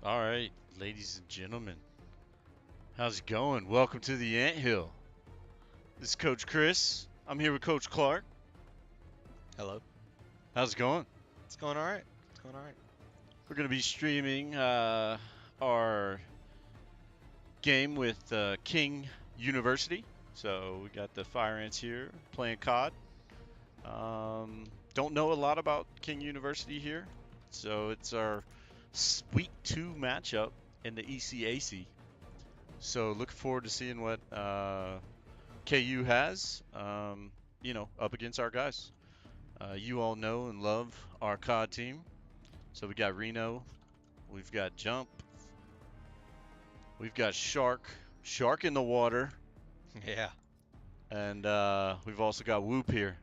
All right, ladies and gentlemen, how's it going? Welcome to the Anthill. This is Coach Chris. I'm here with Coach Clark. Hello. How's it going? It's going all right. It's going all right. We're going to be streaming our game with King University. So we got the Fire Ants here playing COD. Don't know a lot about King University here. So it's our Week 2 matchup in the ECAC. So looking forward to seeing what KU has, up against our guys. You all know and love our COD team. So we got Reno, we've got Jump, we've got Shark in the water, Yeah. and we've also got Whoop here.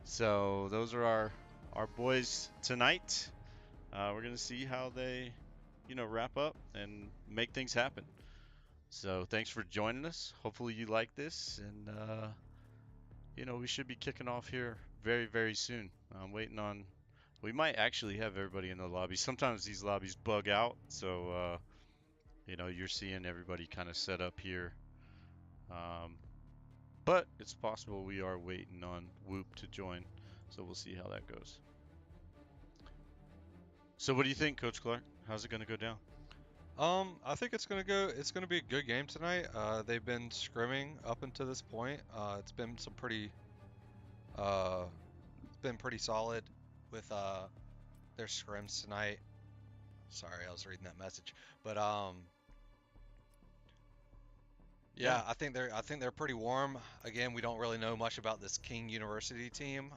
So those are our boys tonight. We're gonna see how they, wrap up and make things happen. So thanks for joining us. Hopefully you like this, and we should be kicking off here very, very soon. I'm waiting on. We might actually have everybody in the lobby. Sometimes these lobbies bug out, so you're seeing everybody kind of set up here. Um, but it's possible we are waiting on Whoop to join, so we'll see how that goes. So what do you think, Coach Clark? How's it gonna go down? I think it's gonna be a good game tonight. They've been scrimming up until this point. It's been uh, it's been pretty solid with their scrims tonight. Sorry, I was reading that message. But Yeah. yeah, I think they're pretty warm. Again, we don't really know much about this King University team.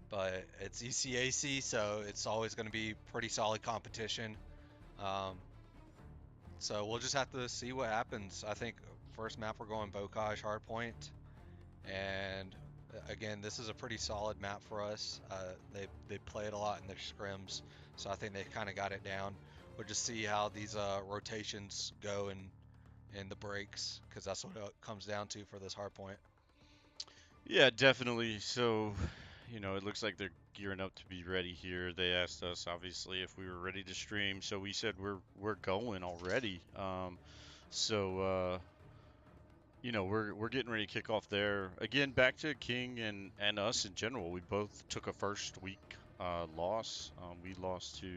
But it's ECAC, so it's always going to be pretty solid competition. Um, So we'll just have to see what happens. I think first map we're going Bocage Hardpoint, and again, this is a pretty solid map for us. They play it a lot in their scrims, so I think they kind of got it down. We'll just see how these rotations go in the breaks, because that's what it comes down to for this hardpoint. Yeah, definitely. So, it looks like they're gearing up to be ready here. They asked us obviously if we were ready to stream, so we said we're going already. So we're getting ready to kick off there. Again, back to King and us in general. We both took a first week loss. We lost to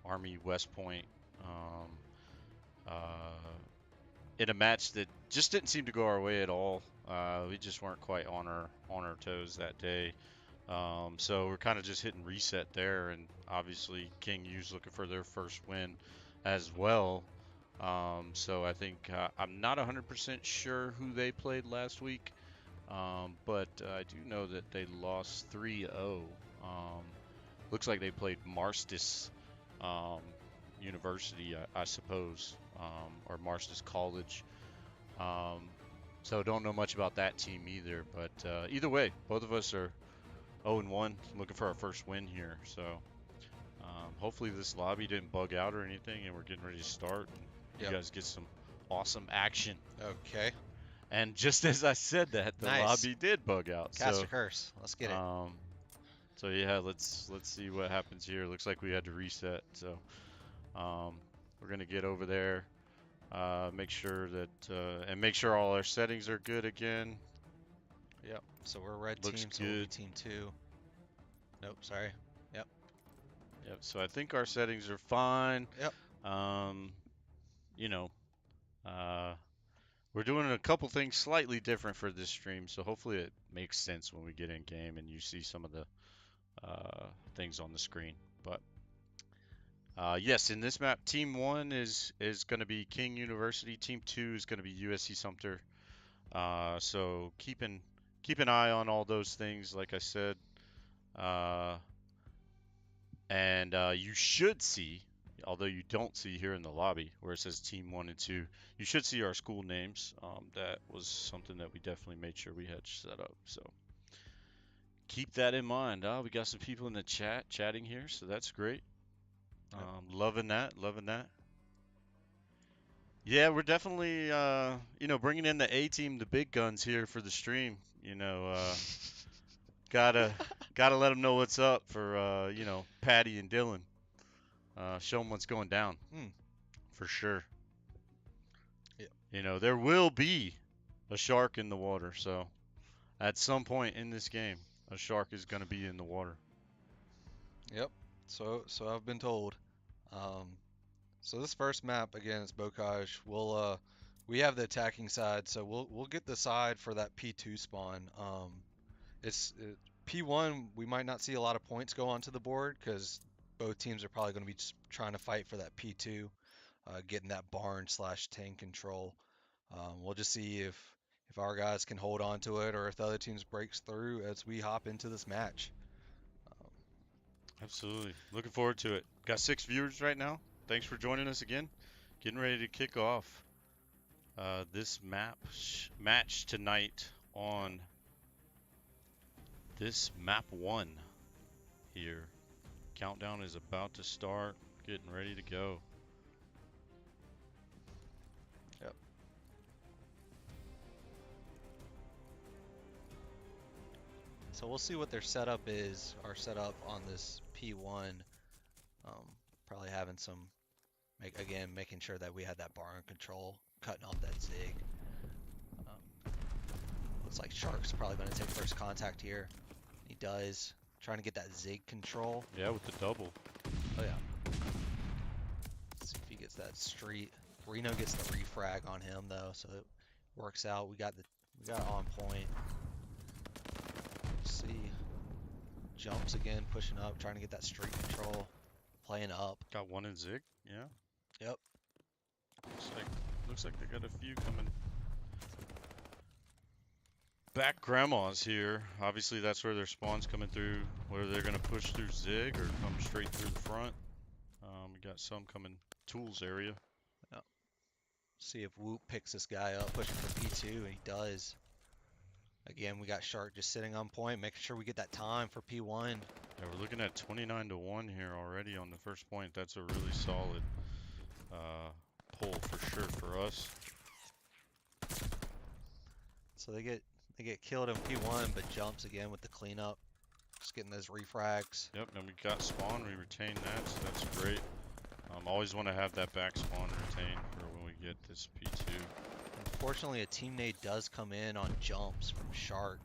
Army West Point. Um, uh, in a match that just didn't seem to go our way at all. We just weren't quite on our toes that day. So we're kind of just hitting reset there, and obviously King U's looking for their first win as well. So I think I'm not 100% sure who they played last week, but I do know that they lost 3-0. Looks like they played Marstis um, University, I suppose, or Marstis College. Um, so don't know much about that team either. But either way, both of us are 0-1, looking for our first win here. So hopefully this lobby didn't bug out or anything, and we're getting ready to start. And you Yep. guys get some awesome action. Okay. And just as I said that, the Nice. lobby did bug out. Cast So a curse. Let's get it. um, yeah, let's see what happens here. Looks like we had to reset. So um, we're gonna get over there. Make sure that and make sure all our settings are good again. Yep. So we're red Looks team, so we'll be good. team two. Nope, sorry. Yep. Yep. So I think our settings are fine. Yep. Um, you know, uh, we're doing a couple things slightly different for this stream, so hopefully it makes sense when we get in game and you see some of the things on the screen. But yes, in this map, Team One is going to be King University. Team Two is going to be USC Sumter. So keep an eye on all those things, like I said. Uh, and you should see, although you don't see here in the lobby where it says Team 1 and 2, you should see our school names. That was something that we definitely made sure we had set up. So keep that in mind. We got some people in the chat chatting here, so that's great. Yep. Loving that, loving that. Yeah, we're definitely, bringing in the A team, the big guns here for the stream. Gotta gotta let them know what's up for Patty and Dylan. show them what's going down Hmm. for sure. Yeah. There will be a shark in the water, so at some point in this game, a shark is going to be in the water. Yep. So I've been told. Um, so this first map again is Bocage. We have the attacking side, so we'll get the side for that P2 spawn. P1 we might not see a lot of points go onto the board because both teams are probably going to be just trying to fight for that P2, getting that barn slash tank control. We'll just see if our guys can hold on to it or if the other teams breaks through as we hop into this match. Um, Absolutely. Looking forward to it. Got 6 viewers right now. Thanks for joining us again. Getting ready to kick off this match tonight on this map 1 here. Countdown is about to start. Getting ready to go. yep. So we'll see what their setup is. Our setup on this P1, probably having some, making sure that we had that barn control, cutting off that zig. Looks like Shark's probably going to take first contact here. He does. Trying to get that zig control. Yeah, with the double. Oh yeah. Let's see if he gets that street. Reno gets the refrag on him though, so it works out. We got on point. Let's see. Jumps again, pushing up, trying to get that street control. Playing up. Got one in Zig, yeah. Yep. Looks like they got a few coming. Back grandmas here. Obviously that's where their spawn's coming through. Whether they're gonna push through Zig or come straight through the front. We got some coming tools area. Yep. See if Whoop picks this guy up, pushing for P2, and he does. Again, we got Shark just sitting on point, making sure we get that time for P1. Yeah, we're looking at 29-1 here already on the first point. That's a really solid pull for sure for us. So they get killed in P1, but jumps again with the cleanup. Just getting those refrags. Yep, and we got spawn. We retain that, so that's great. Always want to have that back spawn retained for when we get this P2. Unfortunately, a team nade does come in on jumps from Shark.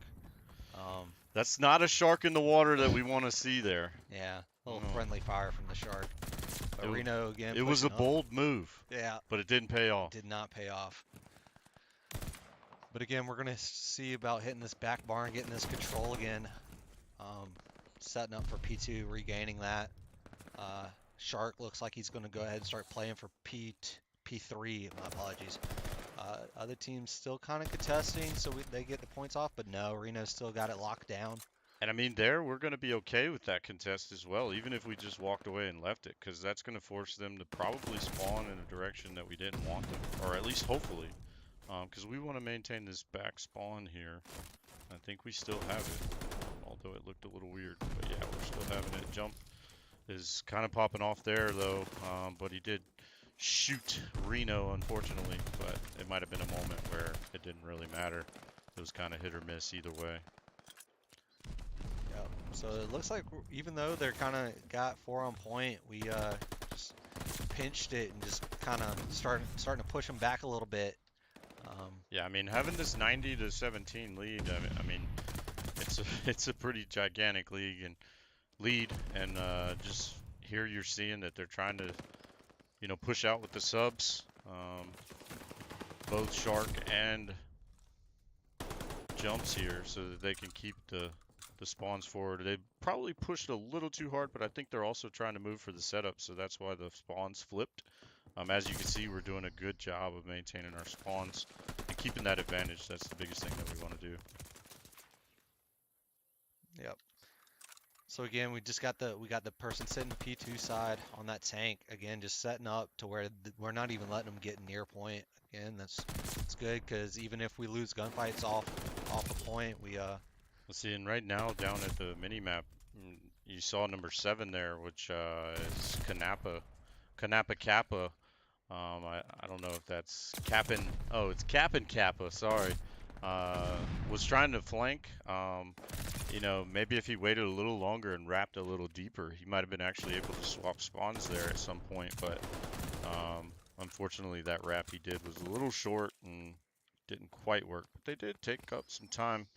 That's not a shark in the water that we want to see there. Yeah, a little friendly fire from the Shark. But Reno again. It was a pushing up. bold move. Yeah. But it didn't pay off. Did not pay off. But again, we're gonna see about hitting this back barn, getting this control again. Setting up for P2, regaining that. Shark looks like he's gonna go ahead and start playing for P3. My apologies. Other teams still kind of contesting, so they get the points off, but no, Reno's still got it locked down. And I mean, we're going to be okay with that contest as well, even if we just walked away and left it, because that's going to force them to probably spawn in a direction that we didn't want them, or at least hopefully, because we want to maintain this back spawn here. I think we still have it, although it looked a little weird, but yeah, we're still having it. Jump is kind of popping off there, though, but he did shoot Reno, unfortunately, but it might have been a moment where it didn't really matter. It was kind of hit or miss either way. Yep. So it looks like even though they're kind of got 4 on point, we just pinched it and just kind of starting to push them back a little bit. Yeah, I mean, having this 90-17 lead, I mean, it's a pretty gigantic lead, and just here you're seeing that they're trying to, push out with the subs, both Shark and Jumps here, so that they can keep the spawns forward. They probably pushed a little too hard, but I think they're also trying to move for the setup, so that's why the spawns flipped. As you can see, we're doing a good job of maintaining our spawns and keeping that advantage. That's the biggest thing that we want to do. Yep. So again, we got the person sitting P2 side on that tank again, just setting up to where we're not even letting them get near point. Again, that's good because even if we lose gunfights off the point, we Let's see, and right now down at the mini map, you saw number 7 there, which is Kanapa Kappa. I don't know if that's Kappin. Oh, it's Kappin Kappa. Sorry. Was trying to flank. Maybe if he waited a little longer and wrapped a little deeper, he might have been actually able to swap spawns there at some point. But unfortunately, that wrap he did was a little short and didn't quite work. But they did take up some time,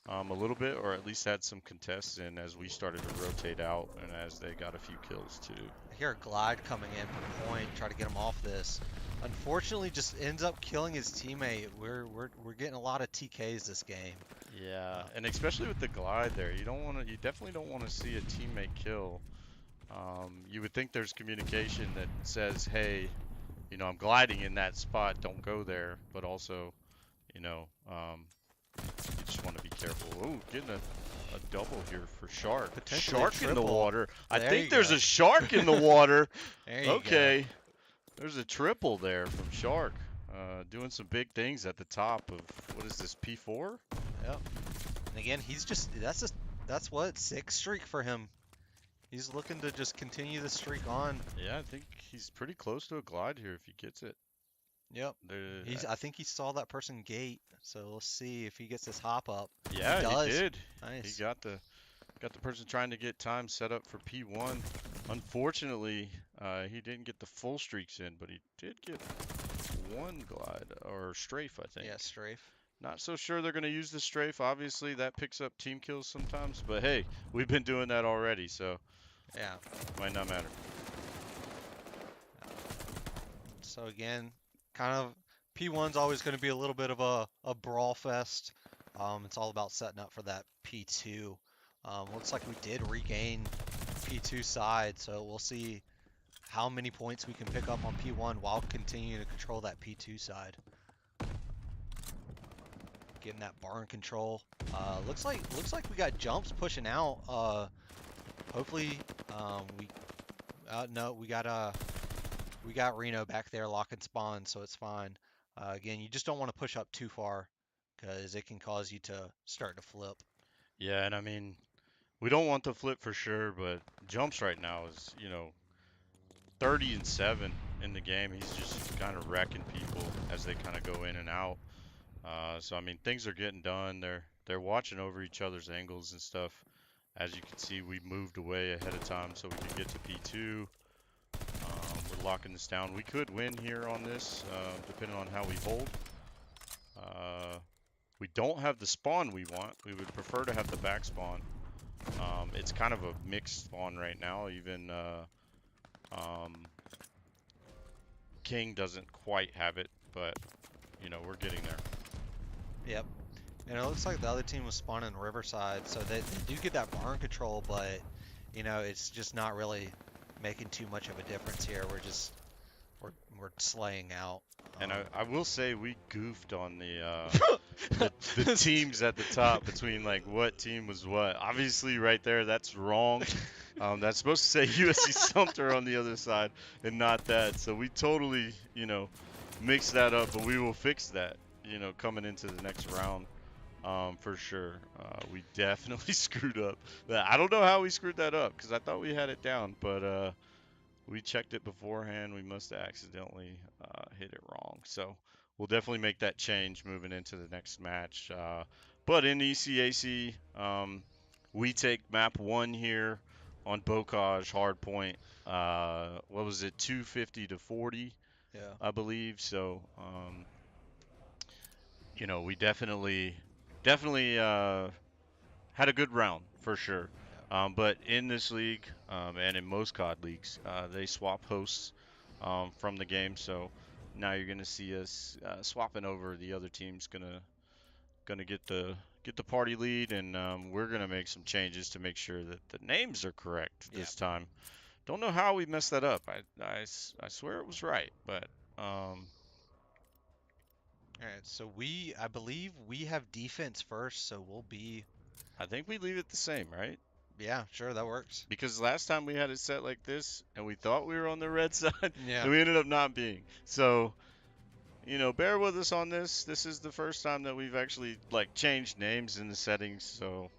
a little bit, or at least had some contests in as we started to rotate out and as they got a few kills too. I hear a glide coming in from point, try to get him off this. Unfortunately, just ends up killing his teammate. We're getting a lot of TKs this game. Yeah, and especially with the glide there, you definitely don't want to see a teammate kill. You would think there's communication that says, hey, I'm gliding in that spot, don't go there. But also, you know, um, you just want to be careful. Oh, getting a double here for Shark. Potentially a Shark in the triple. water. I There think you there's go. a shark in the water. There you go. Okay, there's a triple there from Shark. Doing some big things at the top of, what is this, P4? Yep. And again, that's what, sixth streak for him. He's looking to just continue the streak on. Yeah, I think he's pretty close to a glide here if he gets it. Yep. I think he saw that person gate, so let's see if he gets this hop up. Yeah, He does. he did. Nice. He got the person trying to get time set up for P1. Unfortunately, he didn't get the full streaks in, but he did get one glide or strafe, I think. Yeah, strafe. Not so sure they're going to use the strafe. Obviously, that picks up team kills sometimes, but hey, we've been doing that already, so Yeah. might not matter. So again, kind of P1's always going to be a little bit of a brawl fest. It's all about setting up for that P2. Looks like we did regain P2 side, so we'll see how many points we can pick up on P1 while continuing to control that P2 side. Getting that barn control. Looks like we got jumps pushing out. Hopefully, no, we got Reno back there locking spawn, so it's fine. Again, you just don't want to push up too far because it can cause you to start to flip. Yeah, and I mean, we don't want the flip for sure, but jumps right now is, 30 and 7 in the game. He's just kind of wrecking people as they kind of go in and out. So I mean, things are getting done. They're watching over each other's angles and stuff. As you can see, we moved away ahead of time so we could get to P2. We're locking this down. We could win here on this, depending on how we hold. We don't have the spawn we want. We would prefer to have the back spawn. It's kind of a mixed spawn right now. Even King doesn't quite have it, but we're getting there. Yep. And it looks like the other team was spawning Riverside, so they do get that barn control, but it's just not really making too much of a difference here. We're slaying out. And I will say we goofed on the teams at the top between like what team was what. Obviously, right there, that's wrong. That's supposed to say USC Sumter on the other side and not that. So we totally, mixed that up, but we will fix that, coming into the next round, for sure. We definitely screwed up. I don't know how we screwed that up because I thought we had it down, but we checked it beforehand. We must have accidentally hit it wrong. So we'll definitely make that change moving into the next match. But in ECAC, we take map 1 here on Bocage hardpoint. What was it, 250 to 40, Yeah. I believe. So, we definitely had a good round for sure. But in this league, and in most COD leagues, they swap hosts from the game. So now you're gonna see us swapping over. The other team's gonna get the party lead, and we're gonna make some changes to make sure that the names are correct Yeah. this time. Don't know how we messed that up. I swear it was right, but All right, so I believe we have defense first, so we'll be, I think we leave it the same, right? yeah, sure, that works. Because last time we had it set like this, and we thought we were on the red side, Yeah. and we ended up not being. So, bear with us on this. This is the first time that we've actually like changed names in the settings, so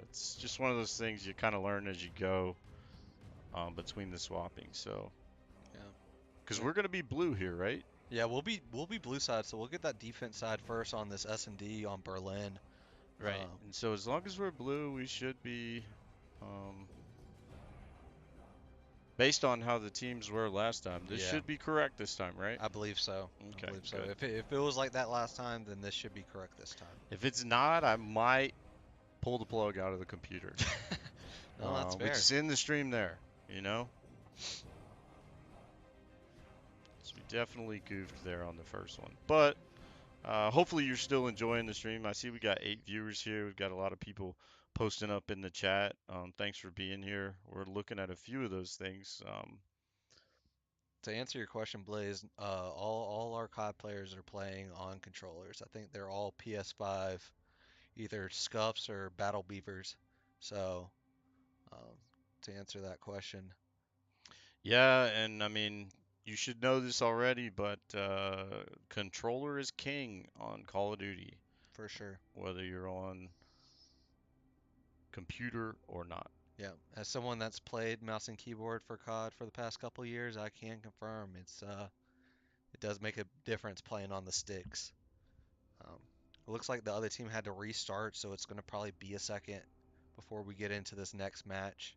it's just one of those things you kind of learn as you go between the swapping. So, Yeah. because we're gonna be blue here, right? Yeah, we'll be blue side, so we'll get that defense side first on this S&D on Berlin. Right. And so as long as we're blue, we should be, um, based on how the teams were last time, this Yeah, should be correct this time, right? I believe so. I Okay, believe so. good. If it was like that last time, then this should be correct this time. If it's not, I might pull the plug out of the computer. No, that's We fair. just end the stream there, you know? So we definitely goofed there on the first one. But hopefully you're still enjoying the stream. I see we got 8 viewers here. We've got a lot of people posting up in the chat. Thanks for being here. We're looking at a few of those things. To answer your question, Blaze, all our COD players are playing on controllers. I think they're all PS5, either Scuffs or Battle Beavers. So, um, to answer that question, Yeah, and I mean, you should know this already, but controller is king on Call of Duty, for sure. whether you're on computer or not. Yeah, as someone that's played mouse and keyboard for COD for the past couple years, I can confirm it does make a difference playing on the sticks. It looks like the other team had to restart, so it's going to probably be a second before we get into this next match.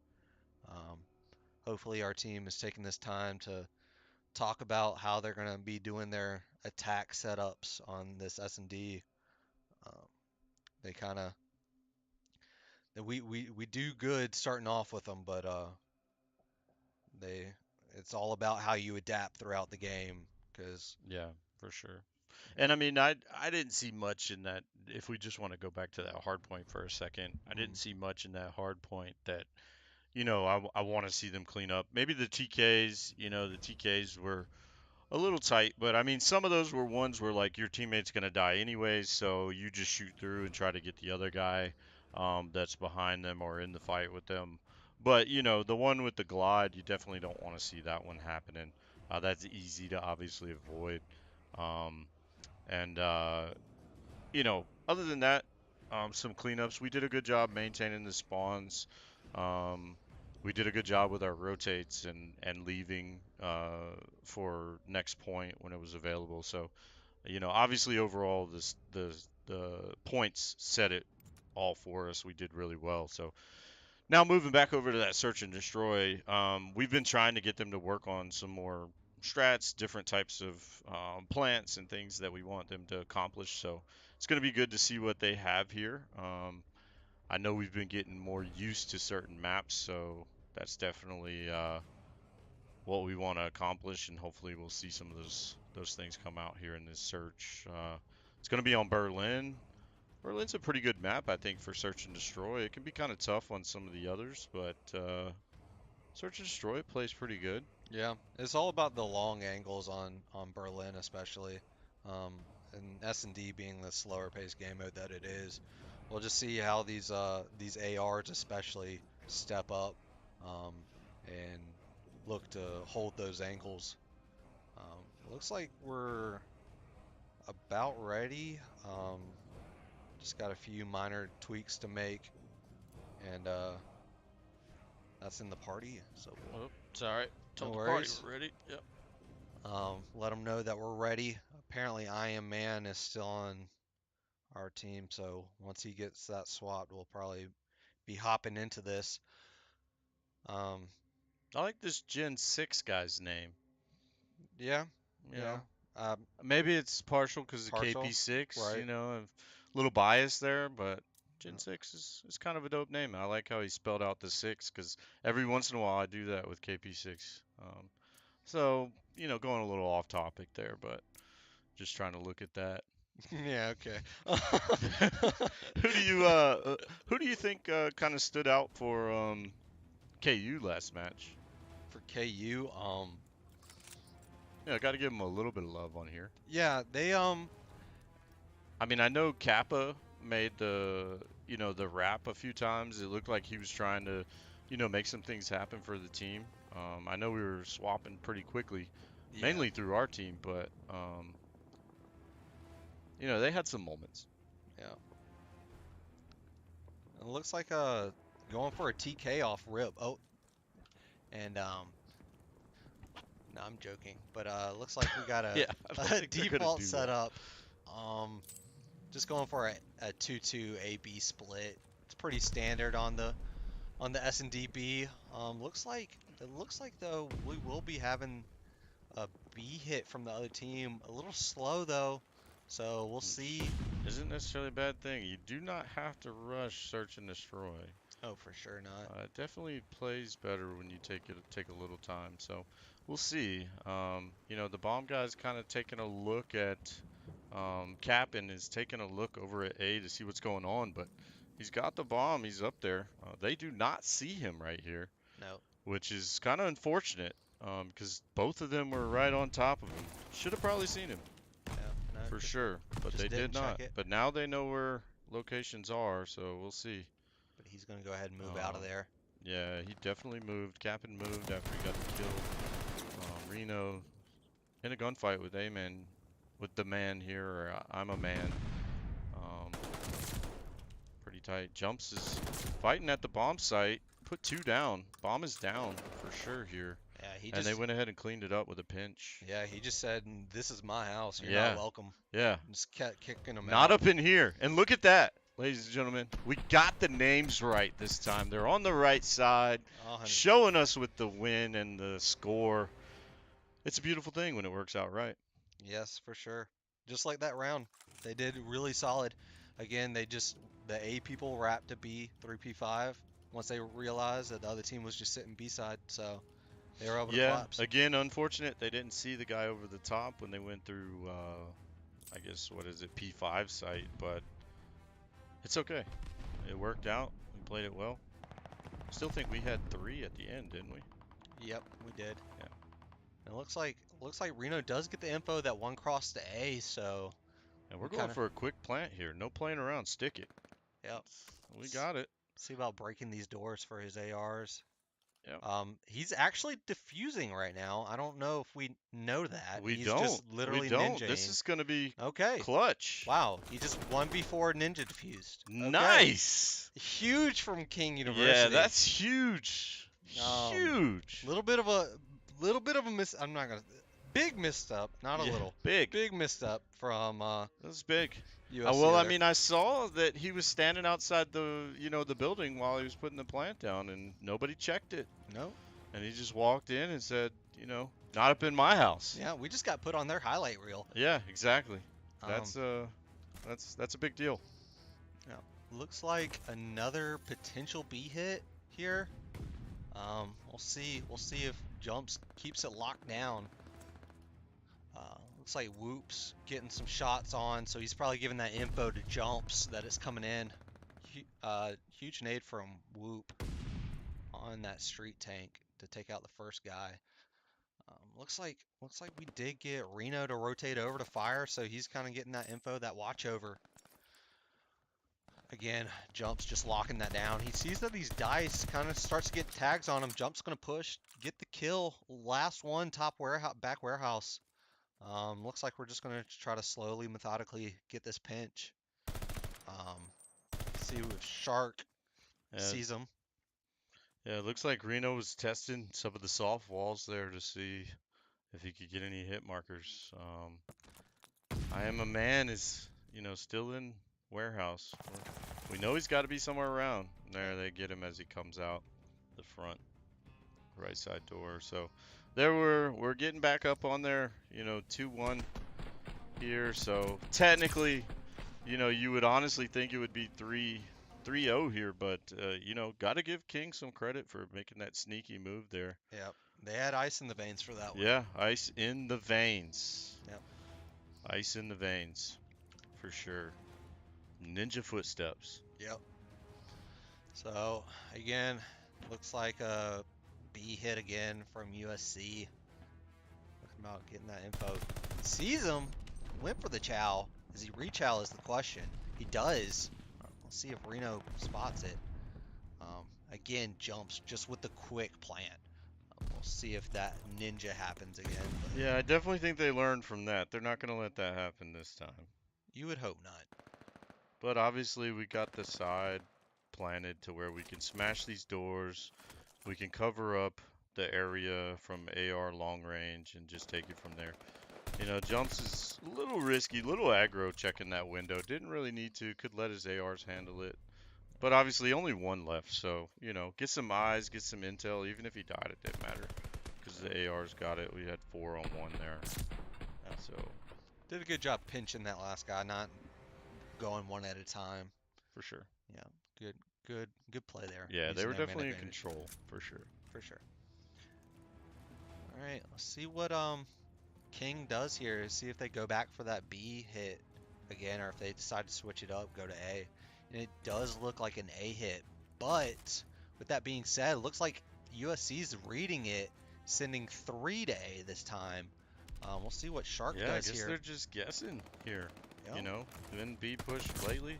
Um, Hopefully, our team is taking this time to talk about how they're going to be doing their attack setups on this S&D. Um, they kind of we do good starting off with them, but they it's all about how you adapt throughout the game. Because Yeah, for sure. And I mean, I didn't see much in that. If we just want to go back to that hard point for a second, I didn't see much in that hard point that, I want to see them clean up. Maybe the TKs, the TKs were a little tight, but I mean, some of those were ones where like your teammate's gonna die anyways, so you just shoot through and try to get the other guy that's behind them or in the fight with them. But the one with the glide, you definitely don't want to see that one happening. That's easy to obviously avoid. Um, and other than that, some cleanups. We did a good job maintaining the spawns. Um, we did a good job with our rotates and leaving for next point when it was available. So, obviously overall the points set it all for us. We did really well. So now moving back over to that search and destroy, we've been trying to get them to work on some more strats, different types of plants and things that we want them to accomplish. So it's going to be good to see what they have here. I know we've been getting more used to certain maps, so that's definitely what we want to accomplish, and hopefully we'll see some of those things come out here in this search. It's going to be on Berlin. Berlin's a pretty good map, I think, for Search and Destroy. It can be kind of tough on some of the others, but Search and Destroy plays pretty good. yeah, it's all about the long angles on Berlin, especially, um, and S&D being the slower paced game mode that it is. We'll just see how these ARs especially step up, um, and look to hold those angles. Looks like we're about ready. Just got a few minor tweaks to make, and that's in the party. So Oh, it's all right. no Tell the party worries. we're ready. Yep. Let them know that we're ready. Apparently, I Am Man is still on our team, so once he gets that swapped, we'll probably be hopping into this. Um, I like this Gen 6 guy's name. yeah, You yeah. know, Um, maybe it's partial because of Partial, KP6, right? a little bias there, but Gen Yeah. 6 is kind of a dope name. I like how he spelled out the 6 because every once in a while I do that with KP6. So, going a little off topic there, but just trying to look at that. Yeah, okay. Who do you think kind of stood out for KU last match? For KU, Yeah, got to give him a little bit of love on here. yeah, they I mean, I know Kappa made the rap a few times. It looked like he was trying to, make some things happen for the team. I know we were swapping pretty quickly, yeah, mainly through our team, but they had some moments. yeah. It looks like going for a TK off rip. Oh, and No, I'm joking. But looks like we got Yeah, I don't a think they're gonna default do that. setup. Um, just going for a 2-2 A-B split. It's pretty standard on the S&D-B. Looks like though we will be having a B hit from the other team. A little slow though, so we'll Which see. isn't necessarily a bad thing. You do not have to rush search and destroy. Oh, for sure not. It definitely plays better when you take a little time. So we'll see. You know, the bomb guy's kind of taking a look at Cap and is taking a look over at A to see what's going on, but he's got the bomb. He's up there. They do not see him right here, No. which is kind of unfortunate because both of them were right on top of him. Should have probably seen him No. for Just sure, but just they did didn't check not. it. But now they know where locations are, so we'll see. But he's gonna go ahead and move out of Um, there. yeah, he definitely moved. Cap'n moved after he got the kill. Reno in a gunfight with A-Man, with the man here, or I'm a man. Um, pretty tight. Jumps is fighting at the bomb site. Put two down. Bomb is down for sure here. Yeah, he And they just went ahead and cleaned it up with a pinch. yeah, he just said, "This is my house. You're not Yeah, welcome." yeah. Just kept kicking him Not out. up in here. And look at that, ladies and gentlemen. We got the names right this time. They're on the right side, 100%. showing us with the win and the score. It's a beautiful thing when it works out right. Yes, for sure. Just like that round, they did really solid. Again, the A people wrapped to B 3P5 once they realized that the other team was just sitting B side, so they were able to Yeah, collapse. again, unfortunate they didn't see the guy over the top when they went through, I guess, what is it, P5 site, but it's okay. It worked out. We played it well. Still think we had three at the end, didn't we? Yep, we did. Yeah. And it looks like Reno does get the info that one crossed to A, so And we're we going kind of for a quick plant here. No playing around. Stick it. yep. We S- got it. See about breaking these doors for his ARs. Yep. He's actually diffusing right now. I don't know if we know that. We He's don't. just We literally don't. This ninjaing. is going to be Okay. clutch. Wow. He just 1v4 ninja diffused. Okay. Nice. Huge from King Yeah, University. that's huge. Um, Huge. little bit of a miss. I'm not gonna. Big misstep, not a Yeah, little. big. Big misstep from That's big. USC Well, I there. mean, I saw that he was standing outside the building while he was putting the plant down, and nobody checked it. No. And he just walked in and said, not up in my house. Yeah, we just got put on their highlight reel. Yeah, exactly. Um, That's a big deal. yeah, looks like another potential B hit here. We'll see. We'll see if Jumps keeps it locked down. Looks like Whoops getting some shots on, so he's probably giving that info to Jumps that it's coming in. Huge nade from Whoop on that street tank to take out the first guy. Looks like we did get Reno to rotate over to fire, so he's kind of getting that info, that watch over. Again, Jump's just locking that down. He sees that these dice kind of starts to get tags on him. Jump's gonna push, get the kill. Last one, top warehouse, back warehouse. Looks like we're just gonna try to slowly, methodically get this pinch. Um, see if Shark Yeah, sees him. yeah. It looks like Reno was testing some of the soft walls there to see if he could get any hit markers. I am a man is still in warehouse. We know he's got to be somewhere around. There they get him as he comes out the front right side door. So there we're getting back up on there. 2-1 here. So technically, you would honestly think it would be 3-0 here, but got to give King some credit for making that sneaky move there. Yep, they had ice in the veins for that one. Yeah, ice in the veins. Yep. Ice in the veins, for sure. Ninja footsteps. Yep. So again, looks like a B hit again from USC. Looking about getting that info. Sees him. Went for the chow. Does he rechow is the question. He does. Let's see if Reno spots it. Again, Jumps just with the quick plant. We'll see if that ninja happens again. But Yeah, I definitely think they learned from that. They're not going to let that happen this time. you would hope not. But obviously, we got the side planted to where we can smash these doors. We can cover up the area from AR long range and just take it from there. You know, jumps is a little risky, little aggro checking that window. Didn't really need to. Could let his ARs handle it. But obviously only one left, so, you know, get some eyes, get some intel. Even if he died, it didn't matter. Because the ARs got it. We had 4 on 1 there. Yeah. So, Did a good job pinching that last guy, not going one at a time. for sure. Yeah, good play there. Yeah, they Using were their man definitely in advantage. control, for sure. For sure. All right, let's see what King does here. See if they go back for that B hit again, or if they decide to switch it up, go to A. And it does look like an A hit, but with that being said, it looks like USC's reading it, sending 3 to A this time. We'll see what Shark Yeah, I does guess here. they're just guessing here. Yep. You know, been B pushed lately.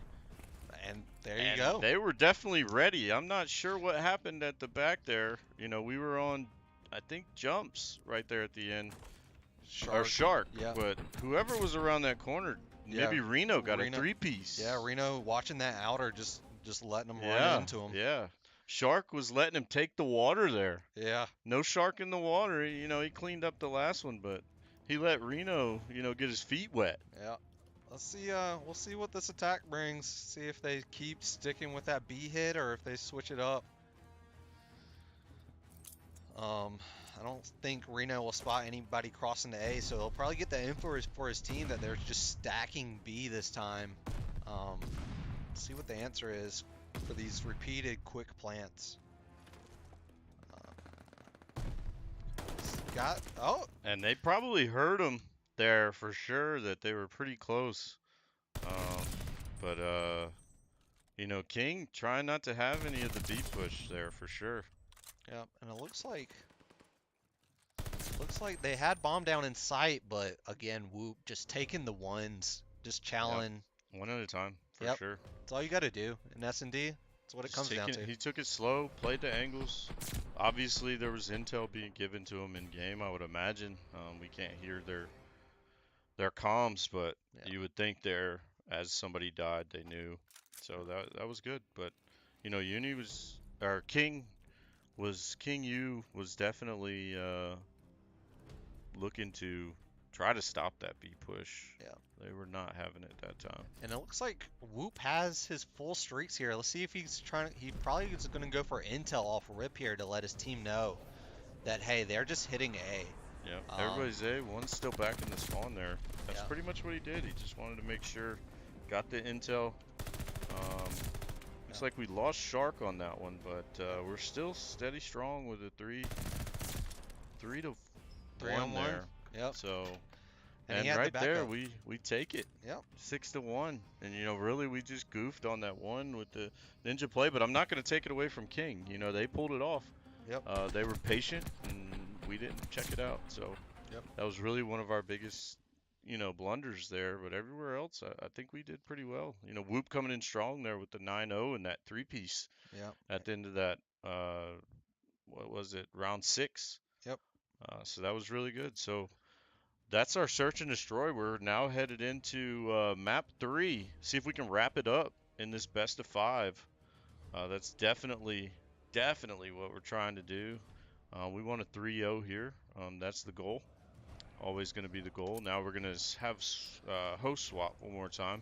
And there you And go. they were definitely ready. I'm not sure what happened at the back there. You know, we were on, I think, jumps right there at the end. Or Shark. Shark. Yeah. But whoever was around that corner, Yeah. maybe Reno got Reno. a 3-piece. Yeah, Reno watching that outer, just letting them run Yeah, into him. yeah. Shark was letting him take the water there. Yeah. No shark in the water. You know, he cleaned up the last one, but he let Reno, you know, get his feet wet. Yeah. Let's see, we'll see what this attack brings. See if they keep sticking with that B hit or if they switch it up. I don't think Reno will spot anybody crossing the A, so he'll probably get the info for his team that they're just stacking B this time. Let's see what the answer is for these repeated quick plants. Oh, And they probably heard him there for sure that they were pretty close. Um, but, you know, King trying not to have any of the B push there for sure. yeah, and it looks like they had bomb down in sight, but again, Whoop just taking the ones, just challenging. One at a time for Yep, sure. that's all you got to do in S&D. That's what it Just comes down to. he took it slow, played the angles. Obviously, there was intel being given to him in game, I would imagine. We can't hear their comms, but Yeah. you would think there, as somebody died, they knew. So that was good. But you know, Uni was or King U was definitely looking to try to stop that B push. Yeah. They were not having it that time. And it looks like Whoop has his full streaks here. Let's see if he's trying. He probably is going to go for intel off rip here to let his team know that hey, they're just hitting A. Yeah, everybody's A. One's still back in the spawn there. That's Yeah. pretty much what he did. He just wanted to make sure, got the intel. Looks like we lost Shark on that one, but we're still steady strong with a 3 to 3 1 on 1. there. Yep. So, And and he had the right there, backup. we take it. Yep. 6 to 1. And you know, really we just goofed on that one with the ninja play, but I'm not going to take it away from King. You know, they pulled it off. Yep. They were patient and we didn't check it out. So, Yep. that was really one of our biggest, you know, blunders there. But everywhere else, I think we did pretty well. You know, Whoop coming in strong there with the 9-0 and that 3-piece Yep. at the end of that, what was it, round 6. Yep. So that was really good. So that's our search and destroy. We're now headed into map 3. See if we can wrap it up in this best of 5. That's definitely what we're trying to do. We want a 3-0 here. That's the goal. Always going to be the goal. Now we're going to have host swap one more time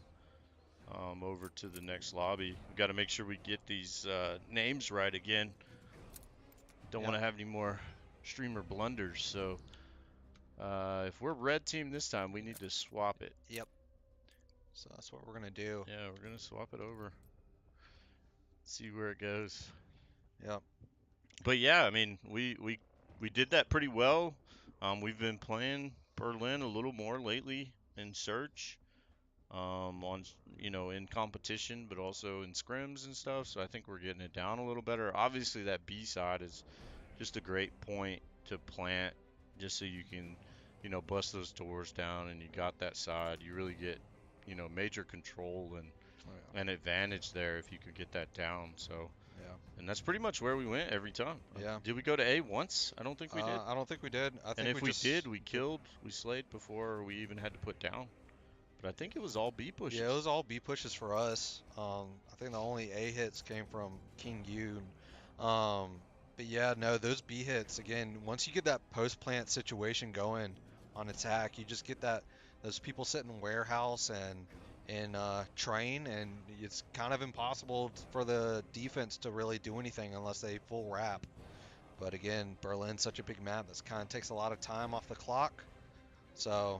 over to the next lobby. We got to make sure we get these names right again. Don't want to have any more streamer blunders. So if we're red team this time, we need to swap it. Yep. So that's what we're gonna do. Yeah, we're gonna swap it over. See where it goes. Yep. But yeah, I mean, we did that pretty well. We've been playing Berlin a little more lately in search, on you know, in competition, but also in scrims and stuff. So I think we're getting it down a little better. Obviously, that B side is just a great point to plant, just so you can, you know, bust those doors down, and you got that side. You really get, you know, major control and an advantage there if you could get that down. So. Yeah. And that's pretty much where we went every time. Yeah. Did we go to A once? I don't think we did. I don't think we did. I think And if we just did, we killed, we slayed before we even had to put down. But I think it was all B pushes. Yeah, it was all B pushes for us. I think the only A hits came from King Yoon. But yeah, no, those B hits again. Once you get that post plant situation going on attack, you just get that those people sitting in warehouse and train, and it's kind of impossible for the defense to really do anything unless they full wrap. But again, Berlin's such a big map that kind of takes a lot of time off the clock. So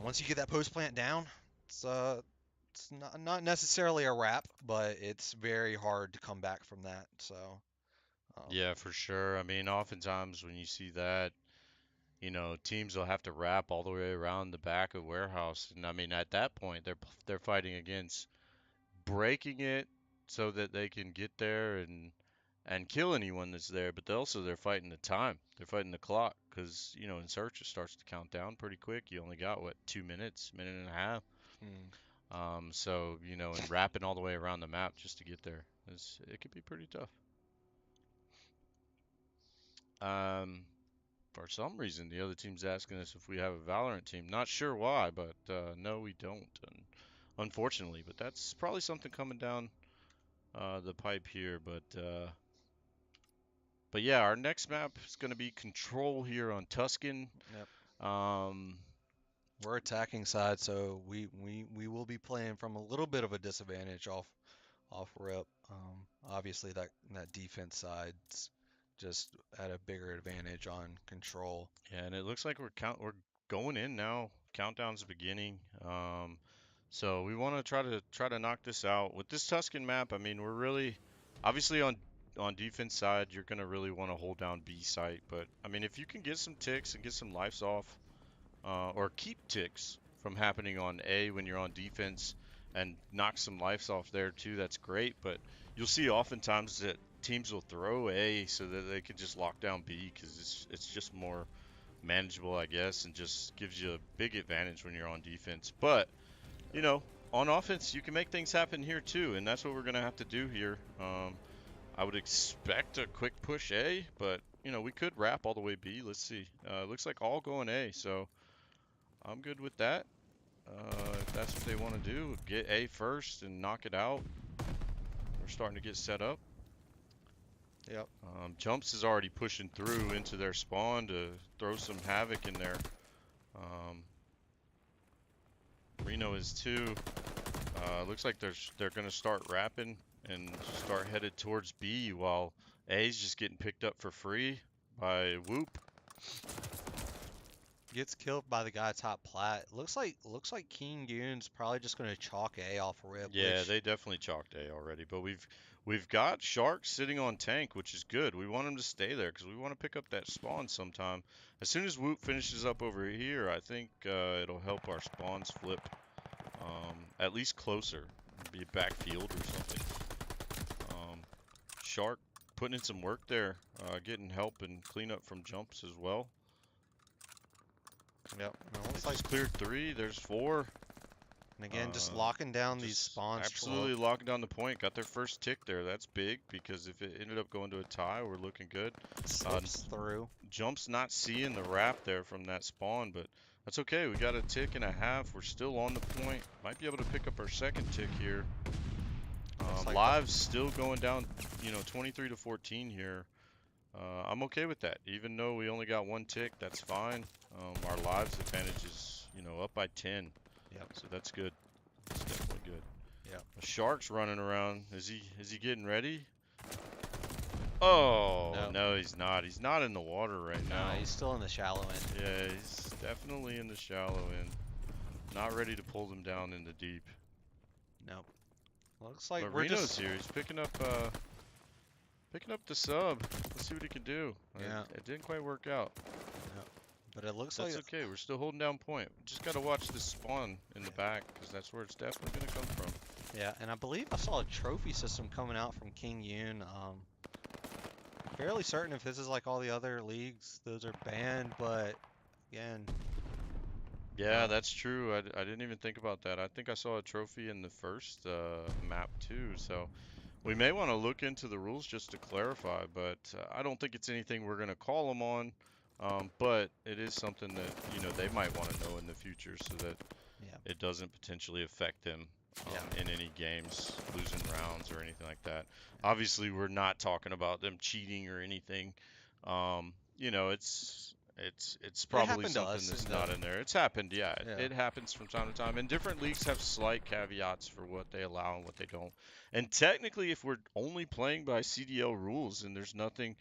once you get that post plant down, it's not necessarily a wrap, but it's very hard to come back from that. So um, Yeah, for sure. I mean, oftentimes when you see that, teams will have to wrap all the way around the back of warehouse, and I mean, at that point, they're fighting against breaking it so that they can get there and kill anyone that's there, but they're fighting the time. They're fighting the clock because, in search it starts to count down pretty quick. You only got what, 2 minutes, minute and a half. hmm, So, and wrapping all the way around the map just to get there it could be pretty tough. Um, for some reason, the other team's asking us if we have a Valorant team. Not sure why, but no, we don't, unfortunately. But that's probably something coming down the pipe here. But yeah, our next map is going to be Control here on Tuscan. yep. Um, We're attacking side, so we will be playing from a little bit of a disadvantage off rip. Obviously that defense side's just at a bigger advantage on control. yeah, and it looks like we're going in now. Countdown's beginning. So we want to try to knock this out with this Tuscan map. I mean, we're really obviously on defense side, you're gonna really want to hold down B site. But I mean, if you can get some ticks and get some lives off, or keep ticks from happening on A when you're on defense and knock some lives off there too, that's great. But you'll see oftentimes that teams will throw A so that they can just lock down B because it's just more manageable, I guess, and just gives you a big advantage when you're on defense. But you know, on offense, you can make things happen here too, and that's what we're gonna have to do here. I would expect a quick push A, but we could wrap all the way B. Let's see. Looks like all going A, so I'm good with that. If that's what they want to do, get A first and knock it out. We're starting to get set up. Yep. Jumps is already pushing through into their spawn to throw some havoc in there. Um, Reno is too. Looks like they're gonna start wrapping and start headed towards B while A's just getting picked up for free by Whoop. Gets killed by the guy top plat. Looks like King Goon's probably just gonna chalk A off rip, Yeah, which they definitely chalked A already, but we've got Sharks sitting on tank, which is good. We want him to stay there because we want to pick up that spawn sometime. As soon as Whoop finishes up over here, I think it'll help our spawns flip at least closer, be a backfield or something. Shark putting in some work there, getting help and cleanup from jumps as well. yep. And it They looks like just cleared 3. There's 4. and again just Uh, locking down these just spawns. absolutely locking down the point. Got their first tick there. That's big because if it ended up going to a tie, we're looking good. Slips through. Jump's not seeing the wrap there from that spawn, but that's okay. We got a tick and a half. We're still on the point. Might be able to pick up our second tick here. Looks like Lives still going down, 23 to 14 here. I'm okay with that. Even though we only got 1 tick, that's fine. Our lives advantage is, up by 10. Yep. So that's good. That's definitely good. Yep. The Shark's running around. Is he getting ready? Oh, No. no, he's not. He's not in the water right No, now. he's still in the shallow end. Yeah, he's definitely in the shallow end. Not ready to pull them down in the deep. Nope. Looks like But we're Reno's just here. He's picking up the sub. Let's see what he can do. Yeah. It didn't quite work out. but it looks That's like okay. We're still holding down point. Just got to watch this spawn in the back because that's where it's definitely going to come from. yeah, and I believe I saw a trophy system coming out from King Yoon. Fairly certain if this is like all the other leagues, those are banned, but again, Yeah, that's true. I didn't even think about that. I think I saw a trophy in the first map too. So we may want to look into the rules just to clarify, but I don't think it's anything we're going to call them on. But it is something that, they might want to know in the future so that yeah, it doesn't potentially affect them Yeah. in any games, losing rounds or anything like that. Obviously, we're not talking about them cheating or anything. It's It probably happened to something us that's in the not in there. It's happened, yeah. yeah. It happens from time to time, and different leagues have slight caveats for what they allow and what they don't. And technically, if we're only playing by CDL rules and there's nothing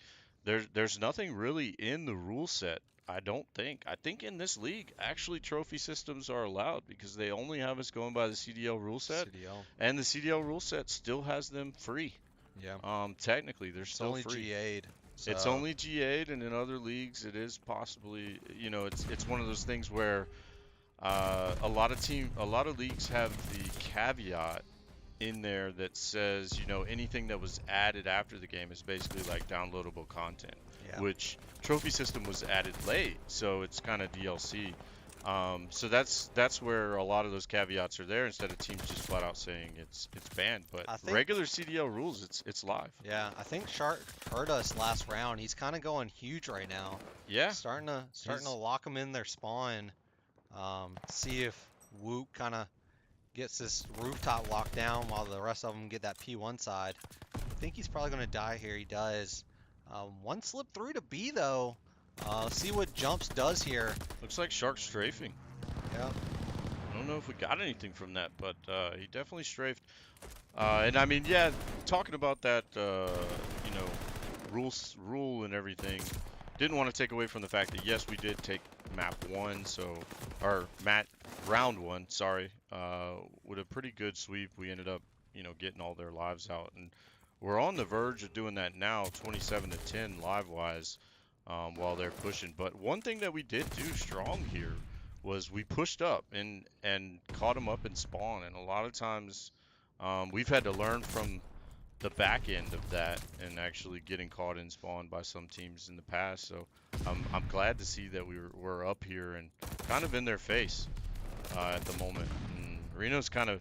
really in the rule set. I don't think. I think in this league, actually, trophy systems are allowed because they only have us going by the CDL rule set, CDL. and the CDL rule set still has them free. Yeah. Technically, they're It's still only free. GA'd. It's So only GA'd, and in other leagues, it is possibly, it's one of those things where a lot of leagues have the caveat in there that says, anything that was added after the game is basically like downloadable content, yeah. which trophy system was added late, so it's kind of DLC. So that's where a lot of those caveats are there instead of teams just flat out saying it's banned. But I think regular CDL rules, it's live. yeah, I think Shark hurt us last round. He's kind of going huge right now. Yeah, Starting to his lock him in their spawn. See if Whoop kind of gets this rooftop locked down while the rest of them get that P1 side. I think he's probably going to die here. He does. One slip through to B though. See what Jumps does here. looks like Shark strafing. Yeah. I don't know if we got anything from that, but he definitely strafed. And I mean, yeah, talking about that, rule and everything. Didn't want to take away from the fact that yes, we did take map one, or round one, sorry, with a pretty good sweep. We ended up, getting all their lives out, and we're on the verge of doing that now, 27 to 10 live wise, while they're pushing. But one thing that we did do strong here was we pushed up and caught them up in spawn, and a lot of times we've had to learn from the back end of that and actually getting caught in spawn by some teams in the past. So I'm glad to see that we're up here and kind of in their face at the moment. And Reno's kind of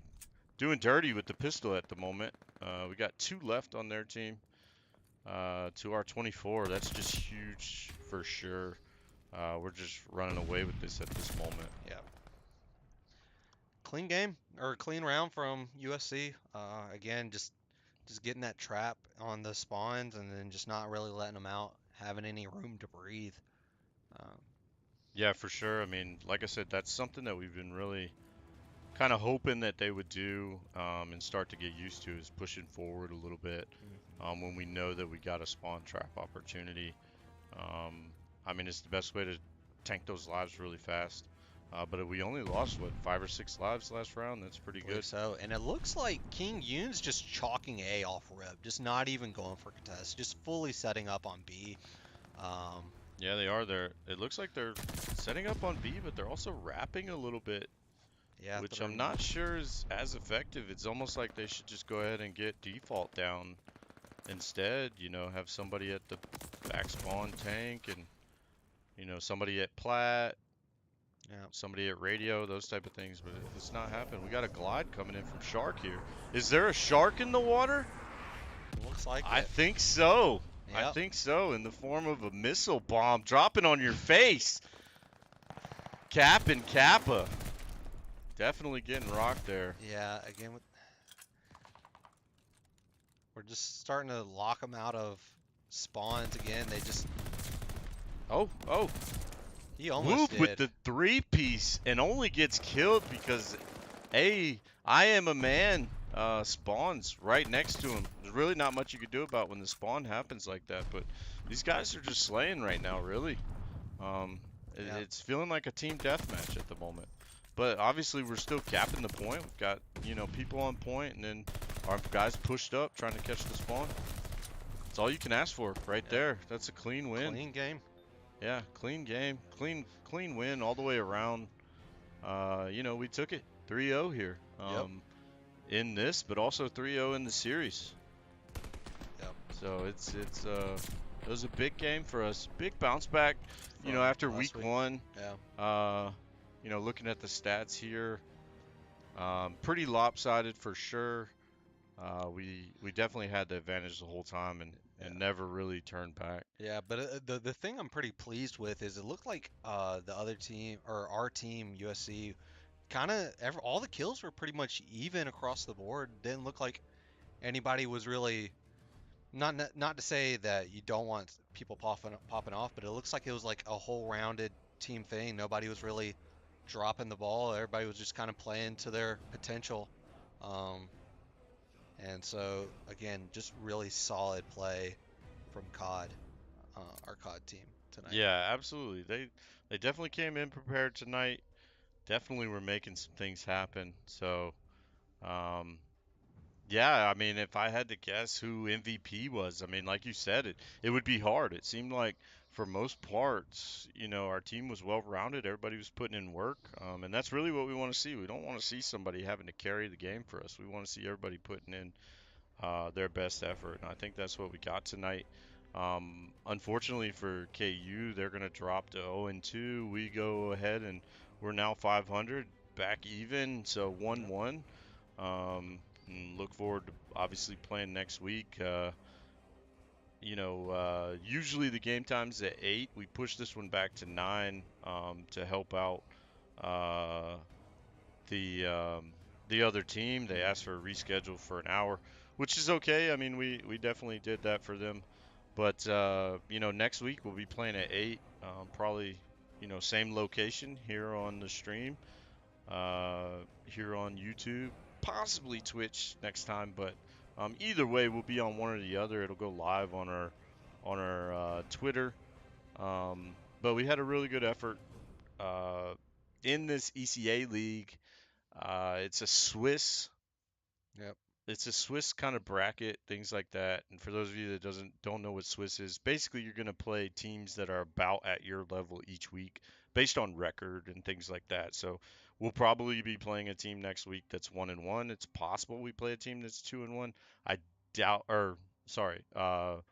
doing dirty with the pistol at the moment. We got 2 left on their team to our 24. That's just huge for sure. We're just running away with this at this moment. Yeah. Clean game or clean round from USC. Again, just getting that trap on the spawns and then just not really letting them out, having any room to breathe. Um, Yeah, for sure. I mean, like I said, that's something that we've been really kind of hoping that they would do and start to get used to is pushing forward a little bit when we know that we got a spawn trap opportunity. Um, I mean, it's the best way to tank those lives really fast. But we only lost, what, 5 or 6 lives last round? That's pretty believe good. so. And it looks like King Yoon's just chalking A off rip, just not even going for contest, just fully setting up on B. Um, Yeah, they are there. It looks like they're setting up on B, but they're also wrapping a little bit, yeah, which through I'm not sure is as effective. It's almost like they should just go ahead and get default down instead, have somebody at the back spawn tank and, somebody at plat, yeah, somebody at radio, those type of things. But it's not happening. We got a glide coming in from Shark here. Is there a shark in the water? looks like I it. think so. I Yep. think so, in the form of a missile bomb dropping on your face. Cap and Kappa. Definitely getting rocked there. Yeah, again, we're just starting to lock them out of spawns again. They just, Oh, he almost Whoop with did. the 3-piece and only gets killed because I am a man spawns right next to him. There's really not much you could do about when the spawn happens like that, but these guys are just slaying right now, really. Um, Yeah, it's feeling like a team deathmatch at the moment. But obviously we're still capping the point. We've got, people on point and then our guys pushed up trying to catch the spawn. That's all you can ask for right yeah. there. That's a clean win. Clean game. Yeah, clean game. Clean win all the way around. We took it 3-0 here. Yep. In this, but also 3-0 in the series. Yep. So it was a big game for us. Big bounce back, From after last week week. one. Yeah. Looking at the stats here, pretty lopsided for sure. We definitely had the advantage the whole time and Yeah. never really turned back. Yeah, but the thing I'm pretty pleased with is it looked like the other team or our team USC kind of all the kills were pretty much even across the board. Didn't look like anybody was really not to say that you don't want people popping off, but it looks like it was like a whole rounded team thing. Nobody was really dropping the ball. Everybody was just kind of playing to their potential. Um, and so again, just really solid play from COD, our COD team tonight. Yeah, absolutely. They definitely came in prepared tonight. Definitely were making some things happen. So, um, yeah, I mean, if I had to guess who MVP was, I mean, like you said, it would be hard. It seemed like for most parts, our team was well rounded. Everybody was putting in work, and that's really what we want to see. We don't want to see somebody having to carry the game for us. We want to see everybody putting in their best effort, and I think that's what we got tonight. Unfortunately for KU, they're going to drop to 0 and 2. We go ahead and we're now 500, back even, so Yep. 1-1. And look forward to obviously playing next week. Usually the game time's at 8. We pushed this one back to 9 to help out uh, the um, the other team. They asked for a reschedule for an hour, which is okay. I mean, we definitely did that for them. But next week we'll be playing at 8, probably same location here on the stream, here on YouTube, possibly Twitch next time. But either way, we'll be on one or the other. It'll go live on our Twitter. But we had a really good effort in this ECA league. It's a Swiss. Yep. It's a Swiss kind of bracket, things like that. And for those of you that doesn't don't know what Swiss is, basically you're going to play teams that are about at your level each week, based on record and things like that. So we'll probably be playing a team next week that's 1-1. It's possible we play a team that's 2-1. I doubt, or sorry, 2-0.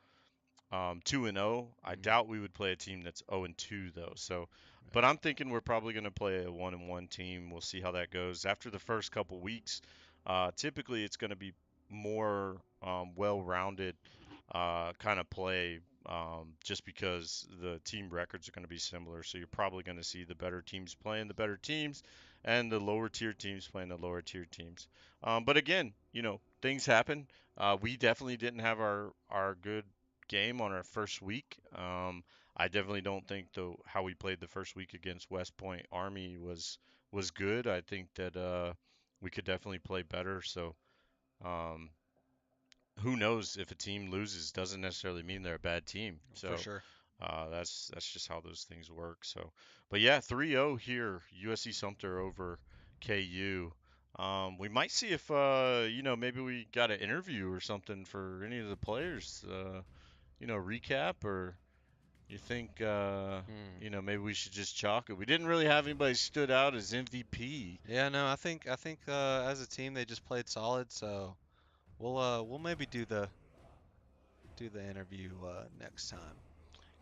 I Hmm. doubt we would play a team that's 0-2 though. So, Yep. but I'm thinking we're probably going to play a 1-1 team. We'll see how that goes after the first couple weeks. Typically, it's going to be more well-rounded kind of play, just because the team records are going to be similar. So you're probably going to see the better teams playing the better teams, and the lower tier teams playing the lower tier teams. But again, things happen. We definitely didn't have our good game on our first week. I definitely don't think though how we played the first week against West Point Army was good. I think that we could definitely play better. So um, who knows, if a team loses doesn't necessarily mean they're a bad team. For So sure. that's just how those things work. So, but yeah, 3-0 here, USC Sumter over KU. We might see if maybe we got an interview or something for any of the players. Recap, or you think Hmm. maybe we should just chalk it? We didn't really have anybody stood out as MVP. Yeah, no, I think as a team they just played solid, so we'll maybe do the interview next time.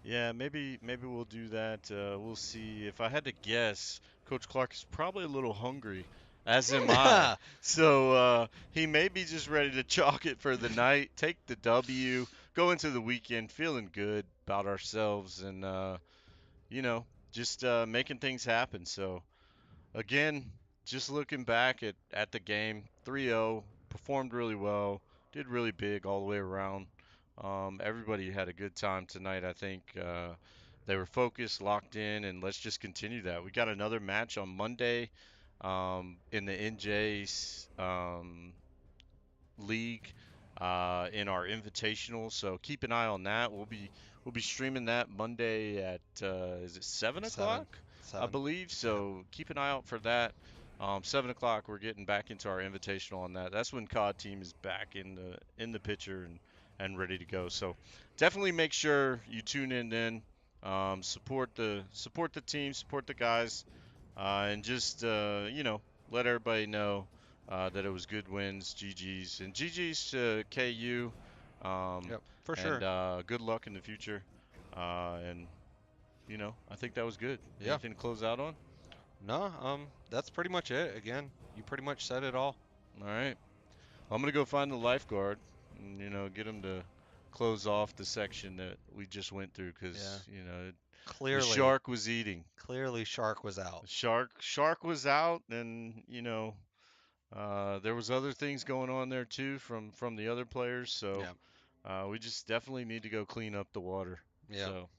Yeah, maybe we'll do that. We'll see. If I had to guess, Coach Clark is probably a little hungry, as am I. So he may be just ready to chalk it for the night, take the W, go into the weekend feeling good about ourselves, and you know, just making things happen. So again, just looking back at the game, 3-0, performed really well, did really big all the way around. Everybody had a good time tonight, I think. They were focused, locked in, and let's just continue that. We got another match on Monday in the NJ's league in our invitational. So keep an eye on that. We'll be streaming that Monday at is it 7 o'clock? Seven, I 7. believe. Yep. So keep an eye out for that. 7 o'clock, we're getting back into our invitational on that. That's when COD team is back in the picture and ready to go. So definitely make sure you tune in then. Support the team, support the guys, and just let everybody know that it was good wins, GG's, and GG's to KU, um, Yep. For and sure. good luck in the future. And I think that was good. Yeah. Anything to close out on? No, that's pretty much it. Again, you pretty much said it all. All right. I'm gonna go find the lifeguard and get him to close off the section that we just went through, Yeah. because The Clearly, shark was eating. clearly, Shark was out. The shark was out, and there was other things going on there too from the other players. So Yeah, we just definitely need to go clean up the water. yeah, So,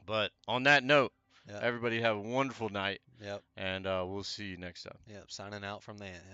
but on that note, yeah, everybody have a wonderful night, yep, and we'll see you next time. yep. Signing out from the anthill.